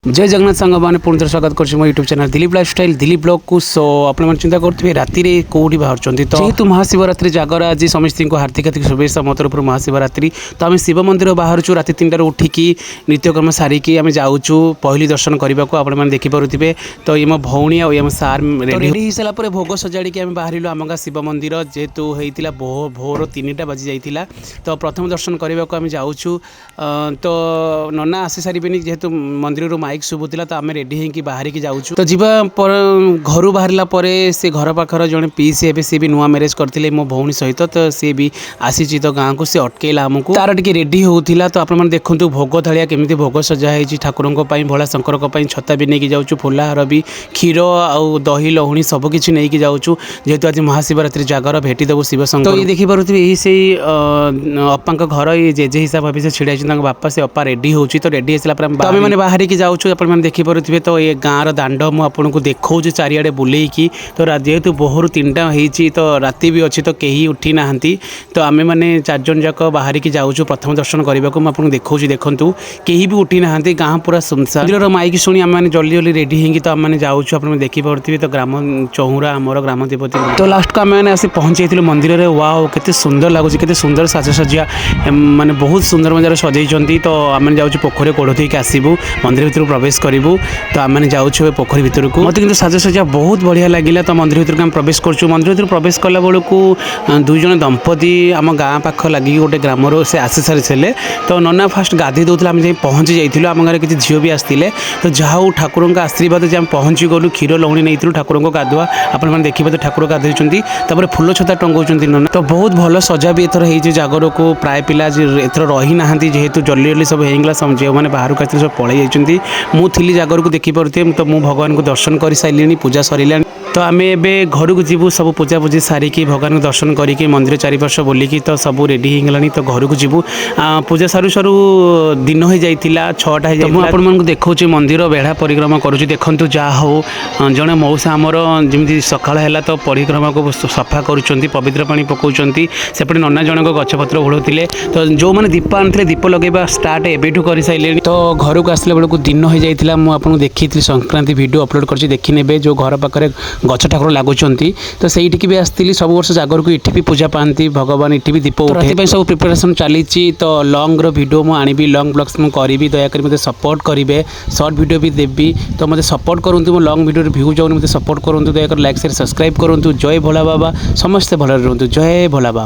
जय जगन्नाथ सांग मैंने पुणी थर स्वागत कर YouTube channel Dilip lifestyle Dilip blog को। सो आपने चिंता करेंगे राति कौटी बाहर तो जेहेतु महाशिवरात्रि जागर आज समस्त को हार्दिक हार्दिक शुभेच्छा मो तरफ महाशिवरात्रि। तो आम शिव मंदिर बाहर राति 3टार उठिकी नित्यकर्म सारिकी आम जाऊँ पहली दर्शन करने को आपने देखिपे। तो ये मो भौणी आम सार रेडी हो सारापर भोग सजाड़ी आम बाहर आम गाँ शिव मंदिर जेहेतु होता भोर 3टा बाजी जाइला। तो प्रथम दर्शन करने को आम जाऊँ। तो नना आसी सारे जेहेतु मंदिर माइक शुभुला तो आम रेडी होगी बाहर की जाऊँ। तो जीवा घर बाहर से घर पाखर जड़े पीसी हे सी भी नुआ मैरेज करते मो भौणी सहित। तो सी भी आसी तो गाँव को सी अटकेला आमको तार टे रेडी होता। तो आप देखूँ भोग थालिया केमी भोग सजाई ठाकुरों भोला शंकर छता भी नहीं जाऊँ फुलाहार भी क्षीर आउ दही लहुणी सबकि नहीं जाऊँ जेहेतु आज महाशिवरात्रि जागर भेटीदेव शिव शंकर। तो ये देखिपे यही से अप्पा घर ये जेजे हिसाब भाई से छिड़ा बापा से अप्पा रेडी हो। तो रेडी होगा मैंने बाहर की जाऊँ आपने देखिपे। तो ये गाँव दांड मुझे देखा चारिड़े बुलेकी। तो जेहेतु बोहर 3टा होती तो राति भी अच्छी तो कहीं उठी ना। तो आम मैंने 4 जन जाक बाहर की जाऊँ प्रथम दर्शन करने को मुझे देखा देखूँ कहीं भी उठी ना गाँ पूरा सुनसान। मंदिर माइक शुणी आम मैंने जल्दी जल्दी रेडी होंगी तो आम जाऊँ आपने देखिपे। तो ग्राम चौरा आमर ग्राम देवती तो लास्ट को आम मैंने आसी पहुँचे मंदिर में। वाओ केते सुंदर लगुच केते सुंदर साजसज्जा माने बहुत सुंदर मजार सजाई। तो आम जाऊँ पोखरी कोड़ थी आसबू मंदिर भर प्रवेश करूँ। तो आम जाऊँ पोखरी भर को मत कि साजसज्जा बहुत बढ़िया लगे। तो मंदिर भर प्रवेश करूँ मंदिर भर प्रवेश कला बेलू 2 जन दंपति आम गाँ पाख लगे गोटे ग्रामर से आसी सारी। तो नना फास्ट गाधे दूसरा आम जाए पहुँची जाइए। आम गाँव किसी झील भी आसते तो जहाँ ठाकुर आशीर्वाद जे आम पहुँची गलु क्षीर लहुणी नहीं ठाकुर गाधुआ आपने देखिए। तो ठाकुर गाधों फुल छता टंगाऊँ नना। तो बहुत भल सजा भी एथर हो जागर को प्राय पिला एथर रही ना जेहेतु जल्दी जल्दी सब होगा जो मैंने बाहर को सब पलि जाती मुझे जागर को देखिपे। तो मुझे भगवान को दर्शन कर सारे पूजा सरला। तो आम ए घर को जीवु सब पूजा पूजी सारिकी भगवान को दर्शन करी मंदिर चारिपार्श बोलिकी तो सब रेडी हो गलानी। तो घर को जीवु पूजा सारू सारू दिन हो जाइला 6टा हो जाए। आपको देखा मंदिर बेढ़ा परिक्रमा करुँच देखूँ जहाँ हो जड़े मौसा आमर जमी सकाल है तो परिक्रमा को सफा करुँच पवित्र पानी पकाउं सेपटे नना जन गछपत्र ओढ़ते। तो जो मैंने दीप आनी दीप लगेगा स्टार्ट एबेठू कर सारे। तो घर को आसला बेलू दिन हो जाइला मुझे देखी संक्रांति वीडियो अपलोड कर देखने जो घर पाखे गछ ठाकुर लगुंट। तो सहीटिकी भी आसती सब वर्ष जागर को इटी भी पूजा पाती भगवान इटी भी दीप उठे सब प्रिपेरेसन चली। तो लंग वीडियो मुझे आनी लंग ब्लॉग्स मुझे करी दयाकोरी मतलब सपोर्ट करेंगे सर्ट वीडियो भी देवी। तो मतलब सपोर्ट करूँ मो लंग वीडियो व्यू जाऊँ मतलब सपोर्ट करूँ दयाकोरी लाइक शेयर सब्सक्राइब करूँ। जय भोला बाबा समस्ते भल रुहतु जय भोला बाबा।